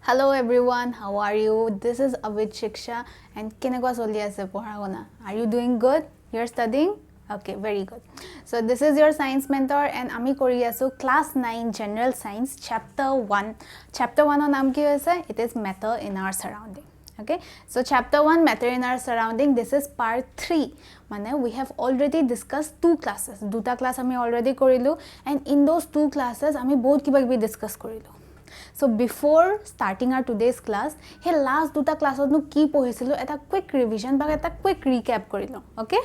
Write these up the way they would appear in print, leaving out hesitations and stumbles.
Hello everyone, how are you? This is Avid Shiksha and kenekwa choli ase poragona. Are you doing good? You're studying? Okay, very good. So this is your science mentor and ami kori asu class 9 general science chapter 1. Chapter 1 or naam ki hoise? It is matter in our surrounding. Okay, so chapter 1 matter in our surrounding, this is part 3. Mane we have already discussed two classes. Duta class ami already korilu and in those two classes ami bahut kiba kibi discuss korilu. So before starting our today's class, he last duta classes nu ki pohisilo eta quick revision ba eta quick recap korilo. Okay?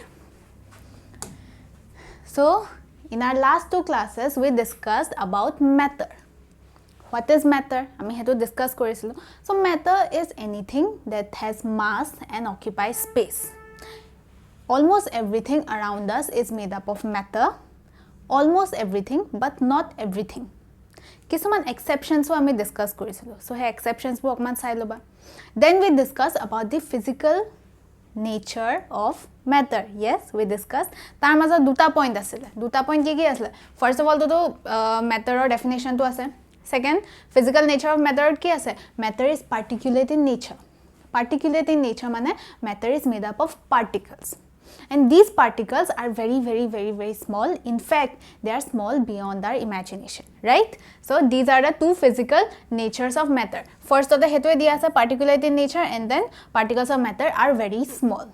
So in our last two classes we discussed about matter. What is matter? Ami hetu discuss korisilo. So matter is anything that has mass and occupies space. Almost everything around us is made up of matter. Almost everything, but not everything. Kisuman exceptions we discuss korisilo. So he exceptions bo okman sai loba. Then we discuss about the physical nature of matter. Yes, we discussed. Tar maza duta point asile. Duta point ki asile. First of all to matter or definition to ase. Second, physical nature of matter ki ase. Matter is particulate in nature. Particulate in nature mane matter is made up of particles. And these particles are very small. In fact, they are small beyond our imagination, right? So these are the two physical natures of matter. First of the hetwe diya ase particulate in nature and then particles of matter are very small.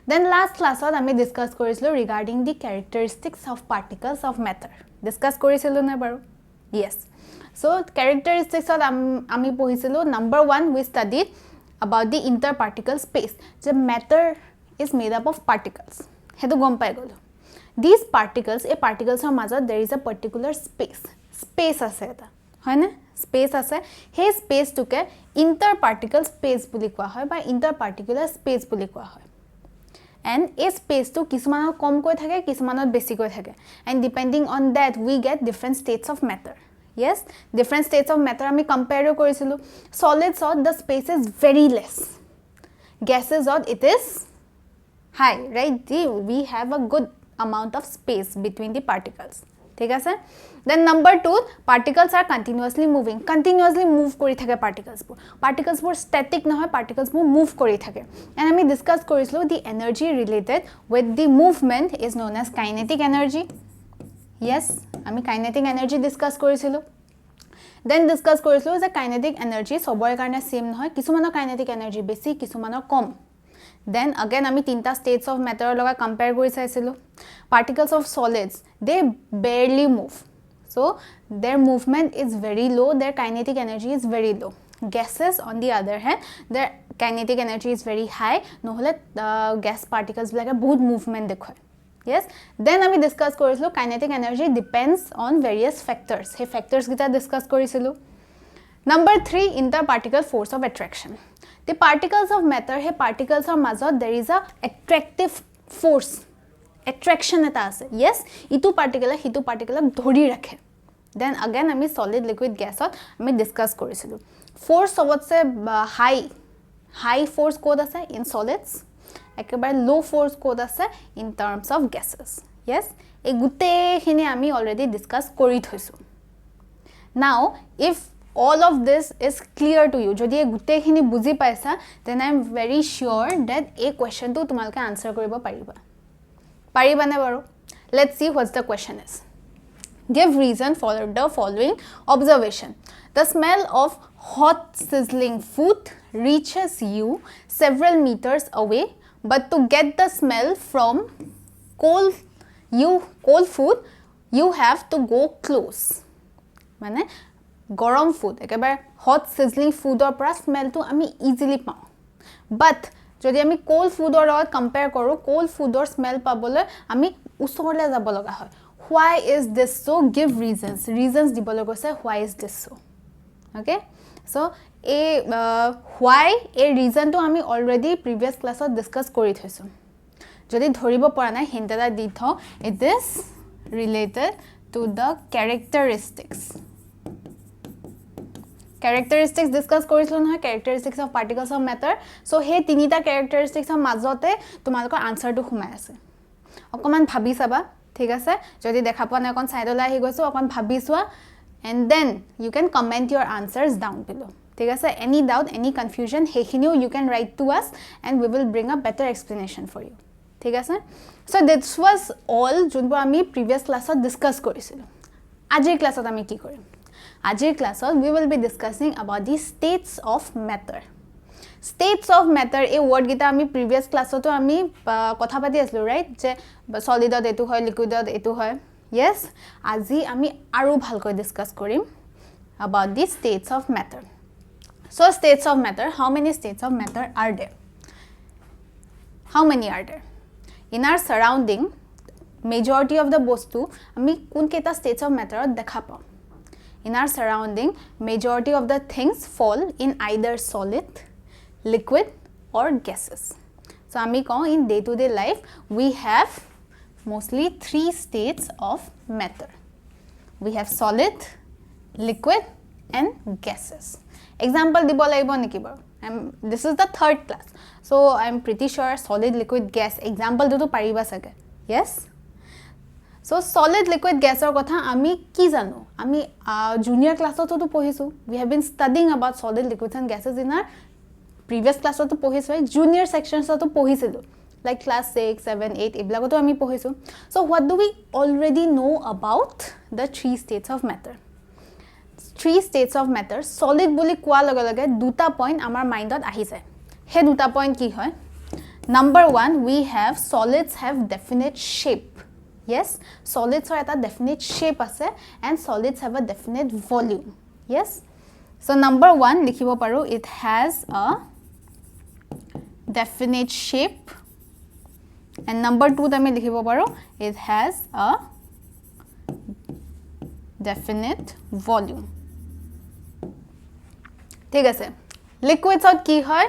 Then last class ami discuss korisilo regarding the characteristics of particles of matter. Discuss korisilo na baru? Yes. So characteristics of ami pohisilo. Number 1 we studied about the interparticle space. The matter is made up of particles. Hetu gom pai golo. These particles, a particles are major, there is a particular space. Space ase eta. Hoy na? Space ase. He space to ke interparticle space buli koa hoy ba interparticular space buli koa hoy. And a space to kisumanot kom koi thake, kisumanot besi koi thake. And depending on that, we get different states of matter. Yes, different states of matter ami compare korisilu. Solids or the space is very less. Gases or it is high, right? We have a good amount of space between the particles. ठीक है sir? Then number 2, particles are continuously moving. Continuously move kori thake particles po. Particles po static na hoy, particles po move kori thake. And ami discuss korislo the energy related with the movement is known as kinetic energy. Yes, ami kinetic energy discuss korisilo. Then discuss korislo the kinetic energy sobore karone same na hoy. Kisumanor kinetic energy besi, kisumanor kom. Then again ami tinta states of matter loga compare kori saisilo. Particles of solids, they barely move. So their movement is very low, their kinetic energy is very low. Gases on the other hand, their kinetic energy is very high. Nohole gas particles like a bahut movement dekhoy. Yes, then ami discuss korisilo kinetic energy depends on various factors. He factors kita discuss korisilo. Number 3, interparticle force of attraction. The particles of matter, he particles of mazot, there is a attractive force. Attraction eta ase. Yes, itu particle hitu particle dhori rakhe. Then again ami solid liquid gas ami discuss korisilo. Force sobotse high force kod ase in solids. Ekebar low force kod ase in terms of gases. Yes, e gute khini ami already discuss kori thoisu. Now if all of this is clear to you, jodi e gute khini buji paisa, then I am very sure that a question to tumalke answer koribo pariba. Pariba na baru? Let's see what the question is. Give reason for the following observation. The smell of hot sizzling food reaches you several meters away, but to get the smell from cold food, you have to go close. Mane garam food, ekebar hot sizzling food or pra smell to ami easily pao. But যদি আমি cold food or লগত compare কৰো, cold food or smell পাবলে আমি উসৰলে যাব লগা হয়. Why is this so? Give reasons. Reasons দিবলে কৈছে why is this so? Okay? So why a reason to আমি already previous class discuss কৰি থৈছো. যদি ধৰিব পৰা নাই hint এটা দি থও, it is related to the characteristics. Characteristics discuss korislo na characteristics of particles of matter. So he tinita characteristics of majote tumalokor answer to khumai ase. Okoman bhabi saba, thik ase? Jodi dekha pa na kon side ola ahi goisu, okon bhabi swa and then you can comment your answers down below. ঠিক আছে any doubt any confusion হেখিনিও you can write to us and we will bring a better explanation for you ঠিক আছে so this was all যোনবোৰ আমি previous classত discuss কৰিছিলো আজিৰ ক্লাছত আমি কি কৰিম আজিৰ ক্লাছত we will be discussing about the states of matter states of matter এই word গিটা আমি previous classতো আমি কথা পাতি আছিলো right যে solidত এটো হয় liquidত এটো হয় yes আজি আমি আৰু ভালকৈ discuss কৰিম about the states of matter so states of matter how many states of matter are there how many are there in our surrounding majority of the bostu ami kun keta states of matter dekha pa in our surrounding majority of the things fall in either solid liquid or gases so ami ko in day to day life we have mostly 3 states of matter we have solid liquid and gases example dibo laibo niki bar this is the third class so I'm pretty sure solid liquid gas example do to pariba sage yes so solid liquid gas or kotha ami ki jano ami junior class to pohisu we have been studying about solid liquids and gases in our previous class to pohisu junior sections to pohisilu like class 6 7 8 iblago to ami pohisu so what do we already know about the 3 states of matter 3 states of matter solid boli kwa lage lage duta point amar mind ot ahi jay he duta point ki hoy number 1 we have solids have definite shape yes solids are eta definite shape ase and solids have a definite volume yes so number 1 likhibo paru it has a definite shape and number 2 tame likhibo paru it has a definite volume ঠিক আছে liquids ot ki hoy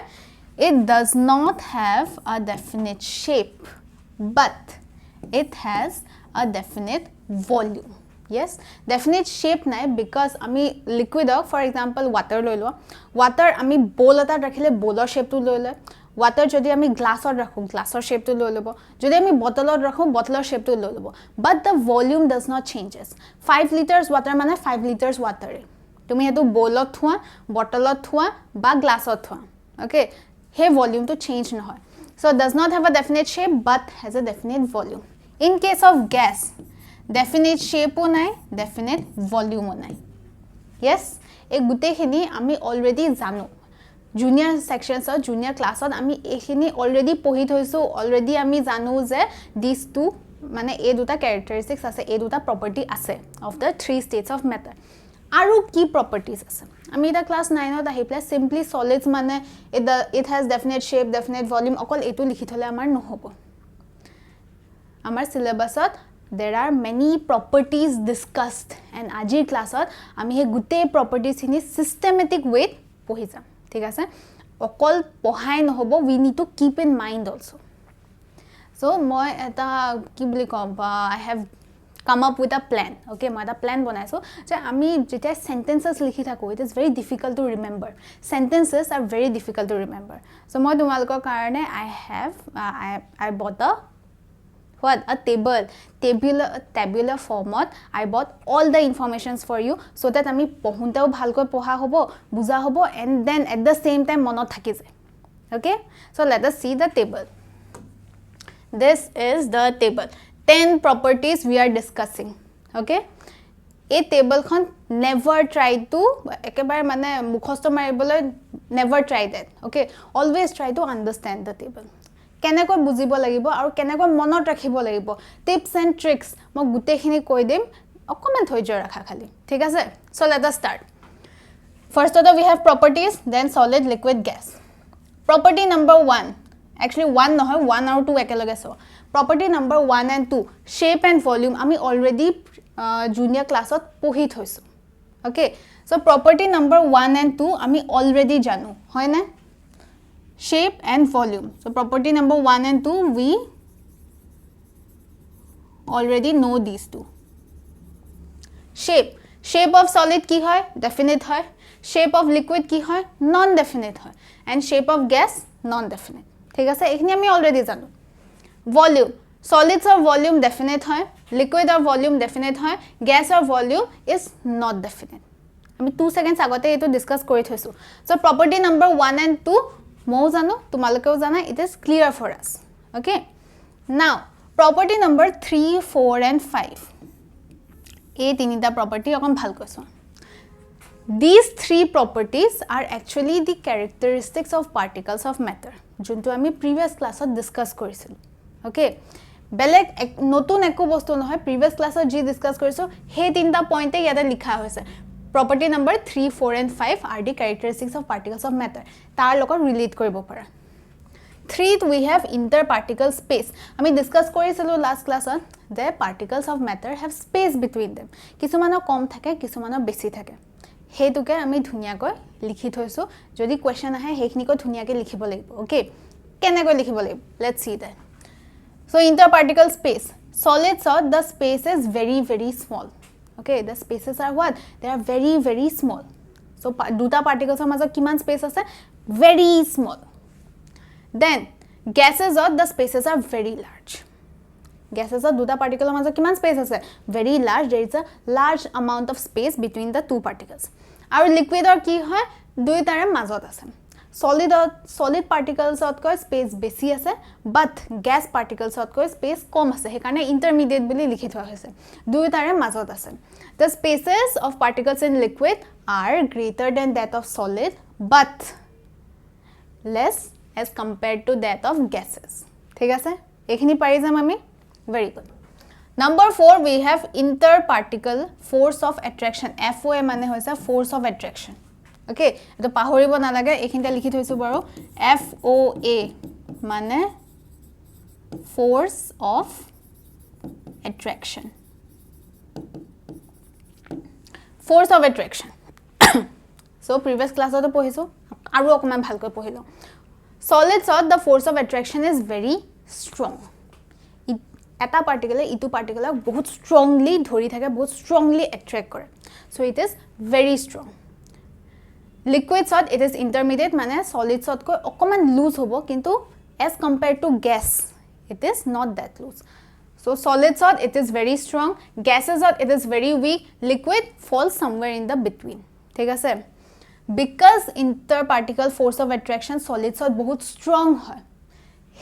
it does not have a definite shape but it has a definite volume yes definite shape nai because ami liquid for example water loilo water ami bowl eta rakhile bowler shape tu loilo water jodi ami glass or rakhu glass or shape tu loilo jodi ami bottle or rakhu bottle shape tu loilo but the volume does not changes 5 liters water mane 5 liters water তুমি হেতু বলত থোৱা বটলত থোৱা বা গ্লাছত থোৱা okay হে volume তো চেঞ্জ নহয় so does not have a definite shape but has a definite volume in case of gas definite shape o nai definite volume o nai yes এই গুটেখিনি আমি অলৰেডি জানো junior sections or junior class ত আমি এখিনি already পঢ়ি থৈছো already আমি জানো যে these two মানে এই দুটা characteristics আছে এই দুটা property আছে of the 3 states of matter aru key properties ase ami the class 9 ot ahi plus simply solids mane it has definite shape definite volume okol etu likhi thole amar no hobo amar syllabus ot there are many properties discussed and ajir class ot ami he gute properties hini systematic way pohi jam thik ase okol pohai no hobo we need to keep in mind also so moi eta ki boli kom I have come up with a plan okay my plan banaiso je ami jeta sentences likhi thako it is very difficult to remember sentences are very difficult to remember so moi tumalkor karone I bought a tabular format I bought all the informations for you so that ami pohunteo bhalkoi poha hobo buja hobo and then at the same time monot thaki jay okay so let us see the table this is the table 10 properties we are discussing okay a table khon never try to ekebar mane mukhosto maribole never try that okay always try to understand the table keneko bujibo lagibo aru keneko monot rakhibo lagibo tips and tricks mo gute khini koi dim comment hoi jo rakha khali thik ase so let us start first of all we have properties then solid liquid gas property number 1 actually 1 no hoy 1 or 2 ekeloge so property number 1 and 2 shape and volume ami already junior class ot pohi thoisu okay so property number 1 and 2 ami already janu hoy na shape and volume so property number 1 and 2 we already know these two shape of solid ki hoy definite hoy shape of liquid ki hoy non definite hoy and shape of gas non definite thik ase ekhni ami already janu volume solids or volume definite hoy liquid or volume definite hoy gas or volume is not definite আমি 2 seconds আগতে এটো discuss কৰি থৈছো so property number 1 and 2 মও জানো তোমালোকেও জানা it is clear for us okay now property number 3 4 and 5 এই তিনিটা property অকন ভাল কৈছো these three properties are actually the characteristics of particles of matter যোনটো আমি previous classত discuss কৰিছিল okay বেলেগ নতুন একো বস্তু নহয় previous classত যি discuss কৰিছো হে তিনটা পইণ্টে ইয়াতে লিখা হৈছে property number 3 4 and 5 are the characteristics of particles of matter তাৰ লগত ৰিলেট কৰিব পাৰা 3th we have interparticle space আমি ডিসকাস কৰিছিলো লাষ্ট ক্লাছত যে particles of matter have space between them কিছুমানৰ কম থাকে কিছুমানৰ বেছি থাকে হেতুকে আমি ধুনিয়াকৈ লিখি থৈছো যদি কোৱেশ্চন আহে হেখিনিকো ধুনিয়াকৈ লিখিব লাগিব ওকে কেনেকৈ লিখিব লাগিব let's see that so interparticle space solids or the space is very small okay the spaces are what they are very small so দুটা particles মাজত কিমান স্পেস আছে very small then gases or the spaces are very large gases or দুটা particles মাজত কিমান space আছে very large there is a large amount of space between the two particles আৰু liquid or কি হয় দুইটাৰে মাজত আছে solid particles অতকৈ স্পেস বেছি আছে but gas particles অতকৈ স্পেস কম আছে হেকাৰণে intermediate বুলি লিখি থোৱা হৈছে দুইটাৰে মাজত আছে the spaces of particles in liquid are greater than that of solid but less as compared to that of gases ঠিক আছে এখিনি পাৰি যাম আমি very good number 4 we have interparticle force of attraction FOA মানে হৈছে force of attraction okay এটো পাহৰিব না লাগে এখিনটা লিখি থৈছো বাৰু FOA মানে force of attraction force of attraction so previous class ত পঢ়িছো আৰু অকমান ভালকৈ পঢ়িলো solids or the force of attraction is very strong এটা particle ইটো particle বহুত strongly ধৰি থাকে বহুত strongly attract কৰে so it is very strong liquids or it is intermediate মানে solids অতকৈ অকমান লুজ হ'ব কিন্তু as compared to gas it is not that loose so solids or it is very strong gases or it is very weak liquid falls somewhere in the between ঠিক আছে because interparticle force of attraction solids are बहुत strong হয়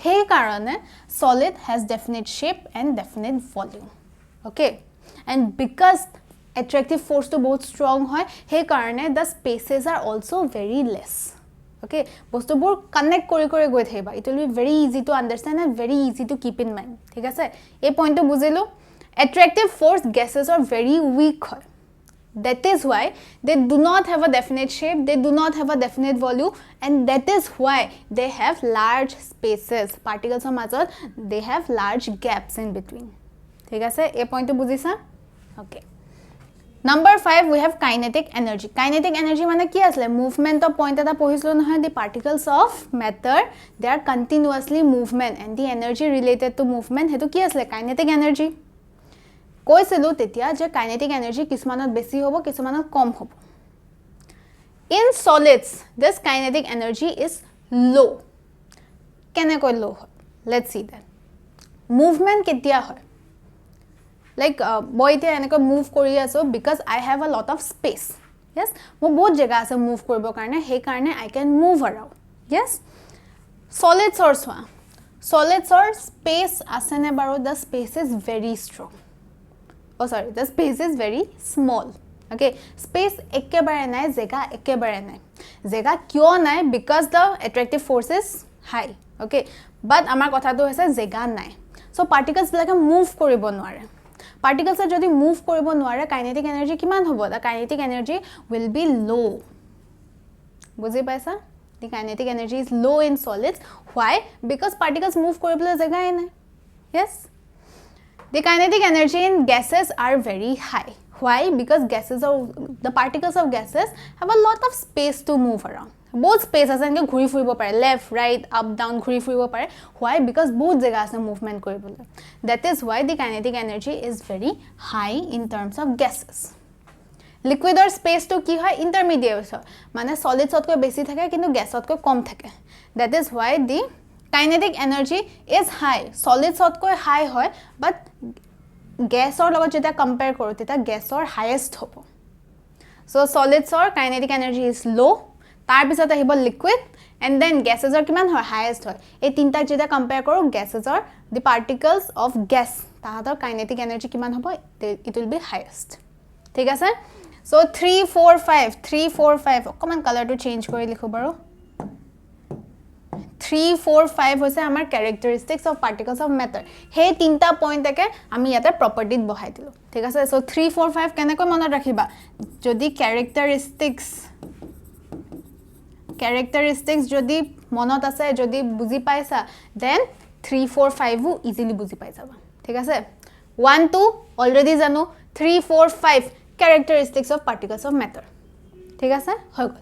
हे कारणे solid has definite shape and definite volume okay and because attractive force to बहुत strong হয় हे कारणे the spaces are also very less okay বস্তুবোৰ connect কৰি কৰি গৈ থাকিবা it will be very easy to understand and very easy to keep in mind ঠিক আছে এই পইণ্টটো বুজিলো attractive force gases are very weak হয় that is why they do not have a definite shape they do not have a definite volume and that is why they have large spaces particles of matter they have large gaps in between ঠিক আছে এই পইণ্টটো বুজিছা okay number 5 we have kinetic energy মানে কি আছে movement of point এটা পঢ়িছিলো নহয় the particles of matter they are continuously movement and the energy related to movement হেতু কি আছে kinetic energy কৈছিলো তেতিয়া যে kinetic energy কিছুমানত বেছি হ'ব কিছুমানত কম হ'ব in solids this kinetic energy is low কেনেকৈ low হয় let's see that movement কেতিয়া হয় like বইতে এনেকৈ মুভ কৰি আছো because I have a lot of space yes মই বহুত জায়গা আছে মুভ কৰিব কাৰণে হে কাৰণে I can move around yes solids or সোৱা solids or space আছে নে বাৰু the space is very strong oh sorry the space is very small okay space ekebare nai jega ekebare nai jega kyo nai because the attractive force is high okay but amar kotha to hoise jega nai so particles like move koribo nware particles jodi move koribo nware kinetic energy kiman hobo the kinetic energy will be low buji paisa the kinetic energy is low in solids why because particles move koribole jega nai yes the kinetic energy in gases are very high why because gases are the particles of gases have a lot of space to move around both space as enke ghuri furibo pare left right up down ghuri furibo pare why because both jaga ase movement koribole that is why the kinetic energy is very high in terms of gases liquid or space to ki hoy intermediate hoy mane solids otko besi thake kintu gas otko kom thake that is why the kinetic energy is high solids otko high hoy but gas or logot jeta compare koro teta gas or highest hobo So solids or kinetic energy is low. Tar pisot ahibo liquid and then gases are kiman hoy highest hoy. Ei tinta jeta compare koro gases are the particles of gas. Tahator kinetic energy kiman hobo it will be highest. Thik ase? So 3 4 5 3 4 5 common color to change kori likho baro. 3 4 5 hoise amar characteristics of particles of matter. He tinta point eke ami yate property bahai dilu. Thik ase? So 3 4 5 kene koi monot rakhiba. Jodi characteristics jodi monot ase jodi buji paisa then 3 4 5 u easily buji pai jaba. Thik ase? 1 2 already jano 3 4 5 characteristics of particles of matter. Thik ase? Hoi gol.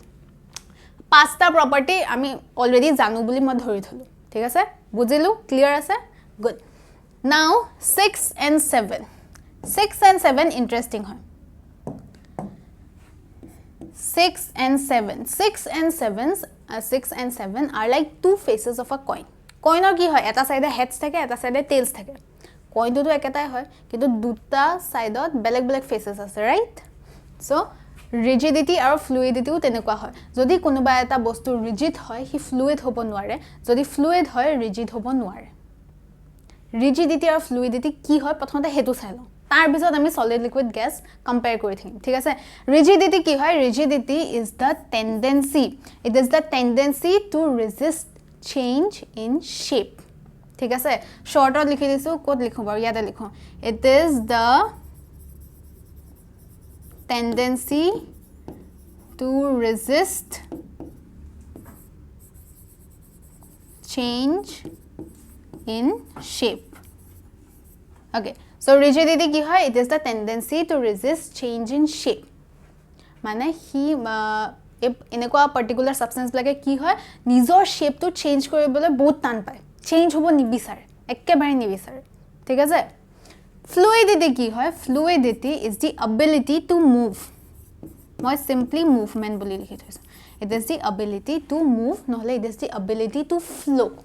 Pasta property ami already janu boli moi dhori tholu. Thik ase? Bujilu? Clear ase? Good. Now 6 and 7. 6 and 7 interesting hoy. 6 and 7. 6 and 7 are like two faces of a coin. Coin or ki hoy? Eta side heads thake, eta side tails thake. Coin to eketai hoy, kintu duta side beleg faces ase, right? So rigidity or fluidity u tenekwa hoy. Jodi konoba eta bostu rigid hoy, hi fluid hobo nware. Jodi fluid hoy, rigid hobo nware. Rigidity or fluidity ki hoy prothomte hetu sai lo. Tar bisot ami solid liquid gas compare kori thim. Thik ase? Rigidity ki hoy? Rigidity is the tendency. It is the tendency to resist change in shape. Thik ase? Short or likhi disu, kod likho baro, yada likho. It is the tendency to resist change in shape. Okay. So rigidity ki hoy? It is the tendency to resist change in shape. Mane hi enekwa particular substance lage ki hoy? Nijor shape to change koribole bahut tan pai. Change hobo nibisare. Ekkebare nibisare. Thik ase? Fluidity ki hoy? Fluidity is the ability to move. Moi simply movement boli likhi thoisu. It is the ability to move, nohole it is the ability to flow.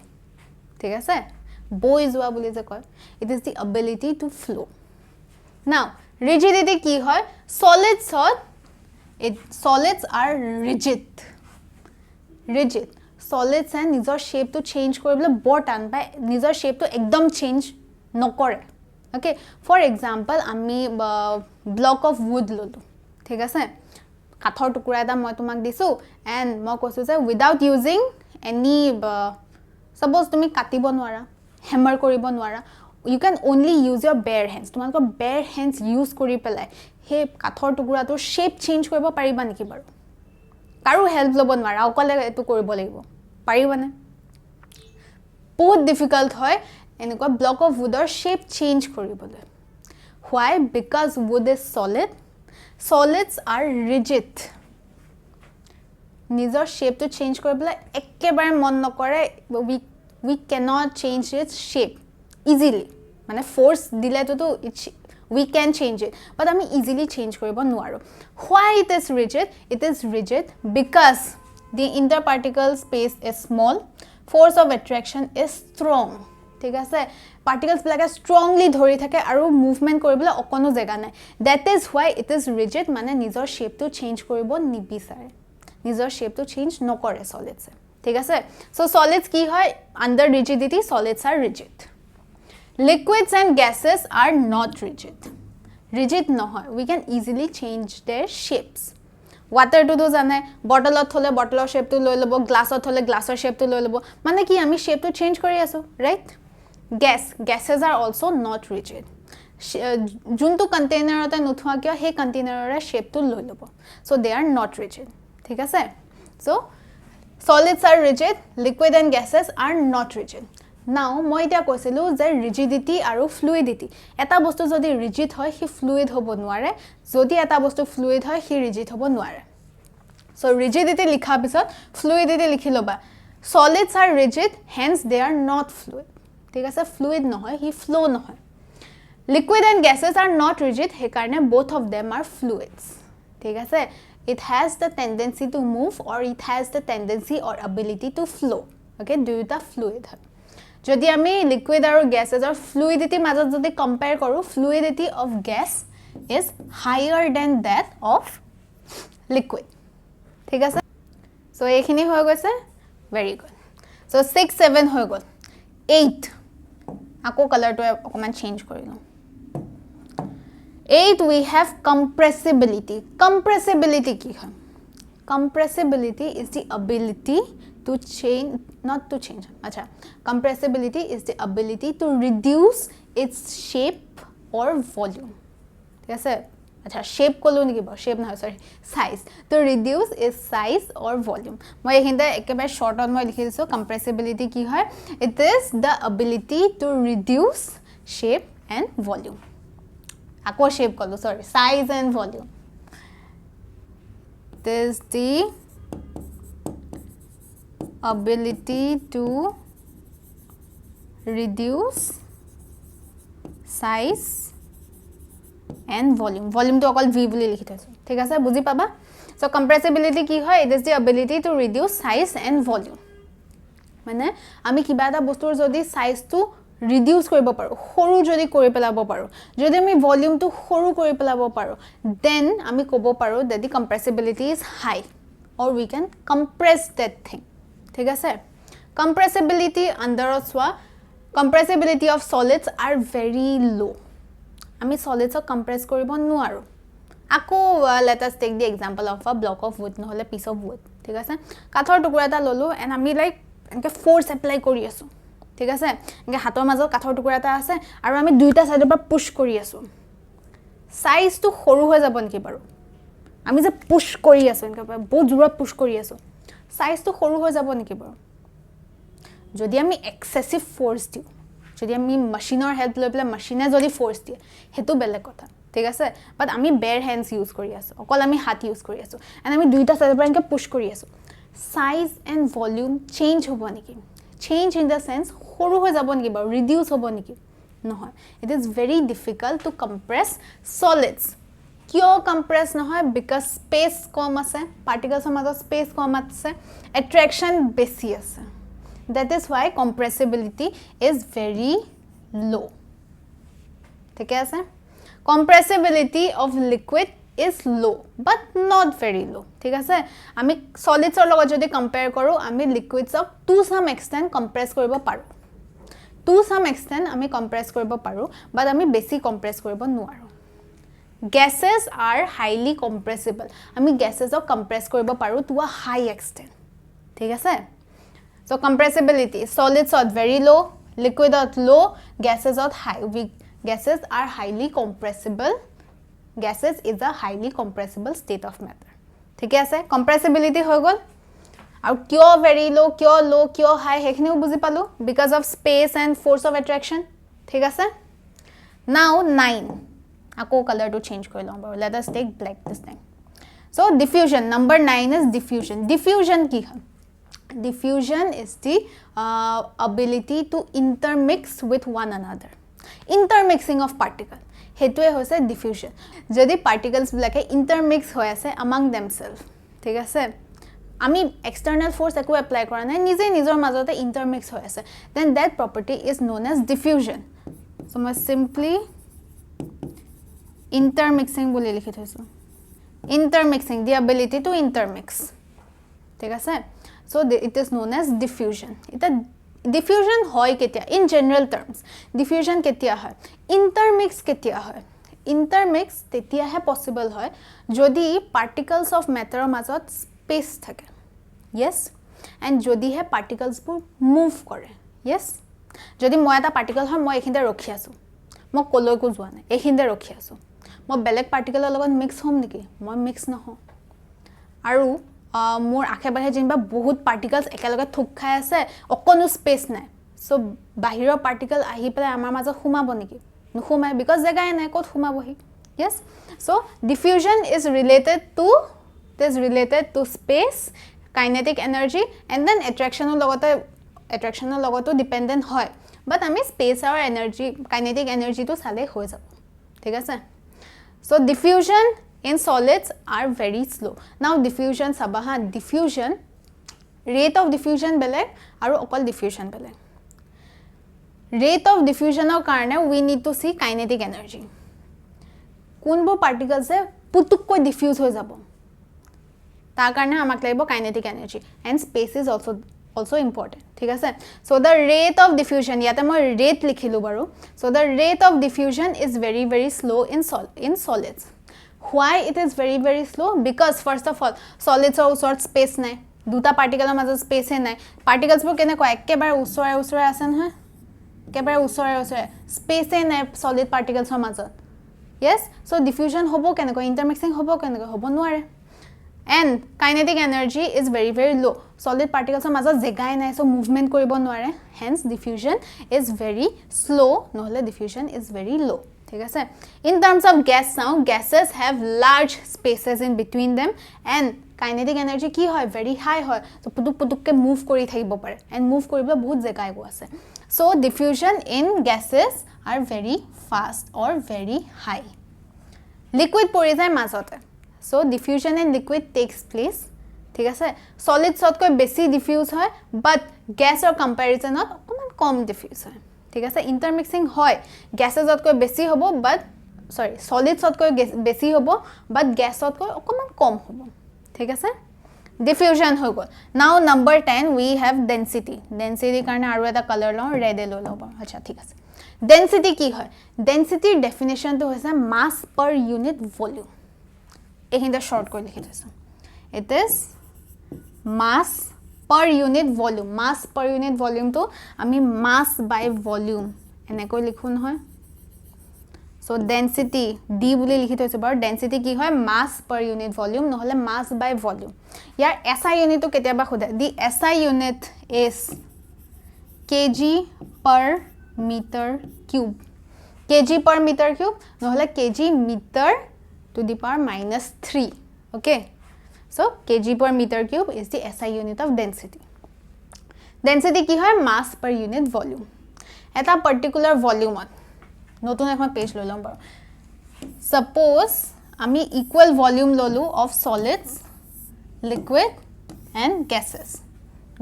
Thik ase? Boy jua boli je koy. It is the ability to flow. Now, rigidity ki hoy? Solids are rigid. Rigid. Solids and nijor shape to change koribole bor tan pai, nijor shape to ekdom change nokore. Okay, for example ami block of wood lolu. Thik ase? Kathor tukura eta moi tumak disu and moi koisu je without using any suppose tumi katibo nwara, hammer koribo nwara, you can only use your bare hands. Tumalko bare hands use kori pelai he kathor tukura to shape change koribo pariba niki baru? Karu help lobo nwara, okole etu koribo lagibo. Pariba ne? Bahut difficult hoy enekwa block of wood or shape change koribole. Why? Because wood is solid. Solids are rigid. Nijor shape to change koribole ekkebare mon nokore. We cannot change its shape easily. Mane force dile to we can change it, but ami easily change koribo nwaro. Why it is rigid? It is rigid because the interparticle space is small, force of attraction is strong. Thik ase? Particles bilake strongly dhori thake aru movement koribole okono jega nai. That is why it is rigid, mane nijor shape to change koribo nibisare. Nijor shape to change nokore solids. Thik ase? So solids ki hoy? Under rigidity, solids are rigid. Liquids and gases are not rigid. Rigid no hoy. We can easily change their shapes. Water to do jane, bottle thole bottle shape to loi lobo, glass thole glass shape to loi lobo. Mane ki ami shape to change kori aso, right? Gases are also not rigid. Juntu container ate nuthwa kya he container shape to loi lobo. So they are not rigid. Thik ase? So solids are rigid, liquid and gases are not rigid. Now moi eta koisilu je rigidity aru fluidity. Eta bostu jodi rigid hoy hi fluid hobo nware, jodi eta bostu fluid hoy hi rigid hobo nware. So rigidity likha bisot fluidity likhi loba. Solids are rigid, hence they are not fluid. Thik ase? Fluid no hoy, hi flow no hoy. Liquid and gases are not rigid, he karone both of them are fluids. Thik ase? It has the tendency to move or it has the tendency or ability to flow. Okay, duita fluid hoy. Jodi ami liquid aru gases or fluidity majot jodi compare koru, fluidity of gas is higher than that of liquid. ঠিক আছে? So এইখিনি হৈ গৈছে, very good. So 6, 7 হৈ গ'ল. 8 আকৌ কালাৰটো অকমান চেঞ্জ কৰি লওঁ. 8 we have compressibility. Compressibility কি হয়? Compressibility is the ability to change, not to change. Acha, compressibility is the ability to reduce its shape or volume. ठीक है? अच्छा, shape को लो नहीं shape ना, sorry, size. To reduce its size or volume. मैं ये हिंदा एक बार short on मैं लिखी थी. Compressibility की है? It is the ability to reduce shape and volume. Aqua shape को लो, sorry, size and volume. It is the ability to reduce size and volume. Volume to অকল v বুলি লিখি থৈছো, ঠিক আছে, বুজি পাবা? So compressibility কি হয়? It is the ability to reduce size and volume. মানে আমি কিবা এটা বস্তুৰ যদি সাইজটো ৰিডিউস কৰিব পাৰো, সৰু যদি কৰি পেলাব পাৰো, যদি আমি ভলিউমটো সৰু কৰি পেলাব পাৰো, then আমি ক'ব পাৰো that the compressibility is high or we can compress that thing. ঠিক আছে? Compressibility under oswa, compressibility of solids are very low. আমি solids ক compress কৰিব নোৱাৰো. আকৌ let us take the example of a block of wood নহলে piece of wood. ঠিক আছে? কাঠৰ টুকুৰা এটা ললো and আমি like এনেকে force apply কৰি আছো. ঠিক আছে? এনেকে হাতৰ মাজত কাঠৰ টুকুৰা এটা আছে আৰু আমি দুইটা সাইডৰ পৰা পুশ কৰি আছো. সাইজটো সৰু হৈ যাব নেকি বাৰু? আমি যে পুশ কৰি আছো এনেকে বহুত জোৰত পুশ কৰি আছো. সাইজটো সৰু হৈ যাব নেকি বাৰু? যদি আমি এক্সেসিভ ফোৰ্স দিও, যদি আমি মেশিনৰ হেল্প লৈ পেলাই মেশিনে যদি ফোৰ্স দিয়ে, হেতু বেলেগ কথা, ঠিক আছে? বাট আমি বেৰ হ্যান্ডস ইউজ কৰি আছো, অকল আমি হাত ইউজ কৰি আছো, এন্ড আমি দুইটা সাইডৰ পৰা এনেকে পুশ কৰি আছো. সাইজ এন্ড ভলিউম চেঞ্জ হ'ব নেকি? চেঞ্জ ইন দা সেন্স সৰু হৈ যাব নেকি বাৰু? ৰিডিউস হ'ব নেকি? নহয়. It is very difficult to compress solids. কিয় কম্প্ৰেস নহয়? বিকজ স্পেস কম আছে, পাৰ্টিকলছৰ মাজত স্পেস কম আছে, এট্ৰেকশন বেছি আছে. That is why compressibility is very low. ঠিক আছে? Compressibility of liquid is low but not very low. ঠিক আছে? আমি solids ৰ লগত যদি compare কৰো, আমি liquids ক to some extent compress কৰিব পাৰো. To some extent আমি compress কৰিব পাৰো, but আমি বেছি compress কৰিব নোৱাৰো. Gases are highly compressible. আমি gases ক compress কৰিব পাৰো to a high extent. ঠিক আছে? So compressibility, solids are very low, liquid are low, gases are high. Gases are highly compressible. Gases is a highly compressible state of matter. ठीक है? Compressibility हो गल. और क्यों very low, क्यों low, क्यों high है किन्हें बुझी पालो? Because of space and force of attraction. ठीक है? Now 9. आपको color to change कर लो. Let us take black this time. So diffusion. Number 9 is diffusion. Diffusion की है? Diffusion is the ability to intermix with one another. Intermixing of particle. हेतुए होसे diffusion. जदि particles बिलाके intermix होय आसे among themselves. ठीक है? आमी external force एको apply करा नहीं, निजे निजोर माजोते intermix होय आसे. Then that property is known as diffusion. So मैं simply intermixing बोले लिखित है सो. Intermixing, the ability to intermix. ठीक है? So it is known as diffusion. Diffusion hoy ketia in general terms. Diffusion ketia hoy? Intermix ketia hoy? Intermix tetia hai possible hoy jodi particles of matter mazot space thake. Yes? And jodi hai particles pur move kore. Yes? Jodi moi eta particle hoy moi ekhinde rokhi asu. Mo koloi ko joa nai. Ekhinde rokhi asu. Mo beleg particle logot mix hom niki? Moi mix na ho. Aru मोर आखे बाहे जिनबा बहुत particles एकेलगे थुक खाय আছে অকনো space নাই so বাহিৰৰ particle আহি পেলাই আমাৰ মাজত খুমাব নেকি নুখুমাই বিকজ জাগাই নাই কত খুমাবহি yes so diffusion is related to space kinetic energy and then attractionৰ লগতো dependent হয় but আমি space আৰু energy kinetic energy to চালে হৈ যাব ঠিক আছে so diffusion in solids are very slow. Now diffusion sabaha diffusion rate of diffusion beleg aru okol diffusion beleg. Rate of diffusion or karne we need to see kinetic energy. Kunbo particles se putuk ko diffuse ho jabo. তাৰ কাৰণে আমাক লাগিব kinetic energy and space is also important ঠিক আছে so the rate of diffusion ইয়াতে মই rate লিখিলো বাৰু so the rate of diffusion is very slow in solids why it is very slow because first of all solids or sort space নাই দুটা পাৰ্টিকলৰ মাজত space নাই পাৰ্টিকলছ বোৰ কেনে কয় একেবাৰে ওচৰে আছে নহয় একেবাৰে ওচৰে স্পেচ নাই সলিড পাৰ্টিকলছৰ মাজত yes so diffusion হ'ব কেনে কয় ইন্টাৰমিক্সিং হ'ব কেনে কয় হ'ব নোৱাৰে and kinetic energy is very low solid particles are মাজত জেগাই নাই so movement কৰিব নোৱাৰে hence diffusion is very slow নহলে diffusion is very low ঠিক আছে in terms of gas now gases have large spaces in between them and kinetic energy কি হয় very high হয় so পুতুককে move কৰি থাকিব পাৰে and move কৰিবলৈ বহুত জেগাই গো আছে so diffusion in gases are very fast or very high liquid পৰি যায় মাজতে so diffusion in liquid takes place ঠিক আছে solid সতকৈ বেছি diffuse হয় but gas or comparison ত অকমান কম diffuse হয় ঠিক আছে intermixing হয় gases সতকৈ বেছি হ'ব but sorry solid সতকৈ বেছি হ'ব but gas সতকৈ অকমান কম হ'ব ঠিক আছে diffusion হৈ গল now number 10 we have density কাৰণে আৰু এটা color লওঁ red লৈ লওঁ আচ্ছা ঠিক আছে density কি হয় density definition টো হৈছে mass per unit volume এইখিনিতে short কৰি লিখি থৈছো it is mass per unit volume to আমি mass by volume এনেকৈ লিখো নহয় so density d বুলি লিখি থৈছো বাৰু density কি হয় mass per unit volume নহলে mass by volume year SI unit তো কেতিয়াবা খুদে the SI unit is kg per meter cube নহলে kg meter to the power -3 okay so kg per meter cube is the SI unit of density কি হয় mass per unit volume এটা particular volume নতুন এখন page লৈ লম বাৰু suppose আমি equal volume ললো of solids liquid and gases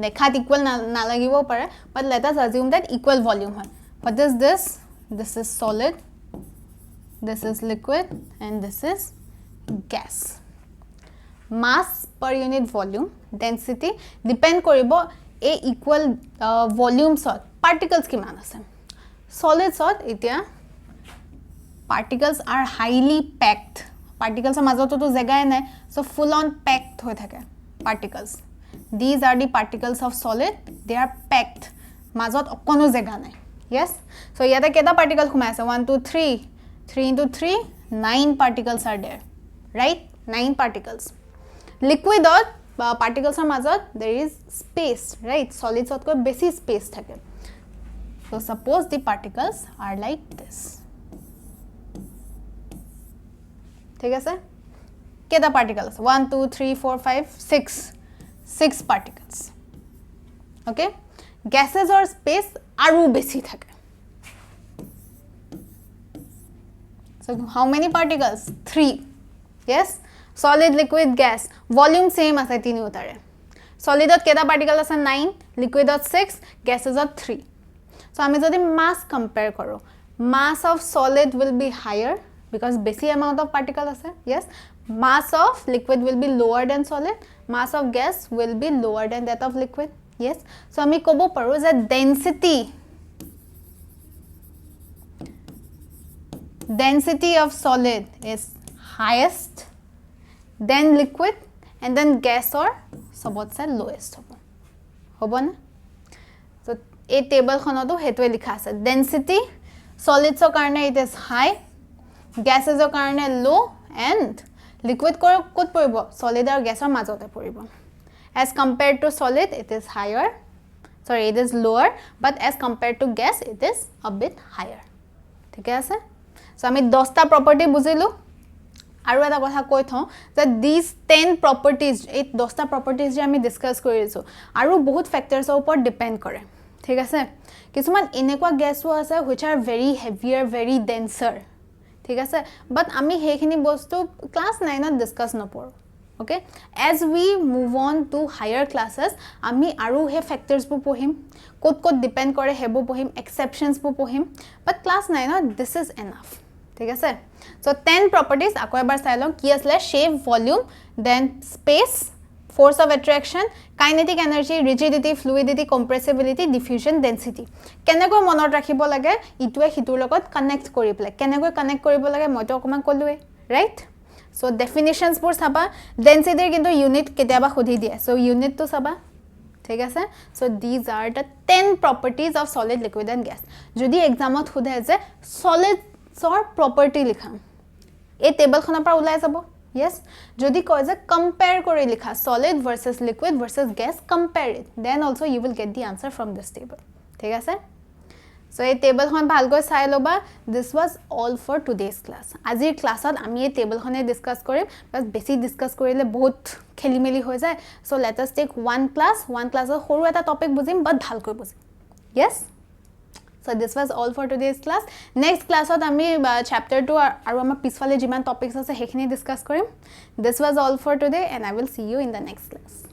দেখাত equal না লাগিব পাৰে but let us assume that equal volume হয় what is this is solid this is liquid and this is gas mass per unit volume density depend কৰিব a equal volumes of particles কিমান আছে solids ত এতিয়া particles are highly packed particles মাজতো তো জেগাই নাই so full on packed হৈ থাকে particles these are the particles of solid they are packed মাজত অকনো জেগা নাই yes so ইয়াতে কেটা particles ঘুমাই আছে 1 2 3 into 3 9 particles are there right 9 particles liquid or particles are মাজত there is space right solids otko besi space থাকে so suppose the particles are like this ঠিক আছে কেটা particles 1 2 3 4 5 6 particles okay gases or space aru besi থাকে so how many particles 3 yes solid liquid gas volume same আছে তিনি উতাৰে solid ত কেটা particle আছে 9 liquid ত 6 gases ত 3 so আমি যদি mass compare কৰো mass of solid will be higher because বেছি amount of particle আছে yes mass of liquid will be lower than solid mass of gas will be lower than that of liquid yes so আমি কব পাৰো যে density of solid is highest then liquid and then gas or सबसे lowest होबो ना so ए table खनतो हेतुए लिखा আছে density solids or karne it is high gases or karne low and liquid kod poribo solid or gas or majote poribo as compared to solid it is higher sorry it is lower but as compared to gas it is a bit higher ঠিক আছে so আমি 10টা property বুজিলো আৰু এটা কথা কৈ থওঁ যে these 10 properties এই 10টা properties যে আমি ডিসকাস কৰিছো আৰু বহুত ফ্যাক্টৰছ ওপৰত ডিপেন্ড কৰে ঠিক আছে কিছুমান এনেকুৱা গ্যাসও আছে which are very heavier very denser ঠিক আছে বাট আমি হেখিনি বস্তু ক্লাস 9 ত ডিসকাস নপৰো okay as we move on to higher classes ami aru he factors bu pohim kod depend kore hebo pohim exceptions bu pohim but class 9 this is enough ঠিক আছে so 10 properties ako ebar sai lom ki asle shape volume then space force of attraction, kinetic energy, rigidity, fluidity, compressibility, diffusion, density. কেনেকৈ মনত ৰাখিব লাগে ইটোৱে সিটোৰ লগত connect কৰি পেলাই কেনেকৈ কানেক্ট কৰিব লাগে মইতো অকমান ক'লোৱে ৰাইট সো ডেফিনিশনস বোৰ চাবা ডেন্সিটিৰ কিন্তু ইউনিট কেতিয়াবা খুদি দিয়ে সো ইউনিট তো চাবা ঠিক আছে so these are the 10 properties of solid liquid and gas যদি এক্সামত খুদে যে solids or property লিখা এই টেবলখনৰ পৰা ওলাই যাব yes যদি কয় যে compare কৰি লিখা solid versus liquid versus gas compare it then also you will get the answer from this table ঠিক আছে so এই টেবলখন ভালকৈ চাই লবা this was all for today's class আজিৰ ক্লাছত আমি এই টেবলখনে ডিসকাস কৰিম বাস বেছি ডিসকাস কৰিলে বহুত খেলিমেলি হৈ যায় so let us take one class সৰু এটা টপিক বুজিম বাট ভালকৈ বুজিম yes so this was all for today's class next class ot ami chapter 2 aru amar pisfale jiman topics ase hekhini discuss korim this was all for today and I will see you in the next class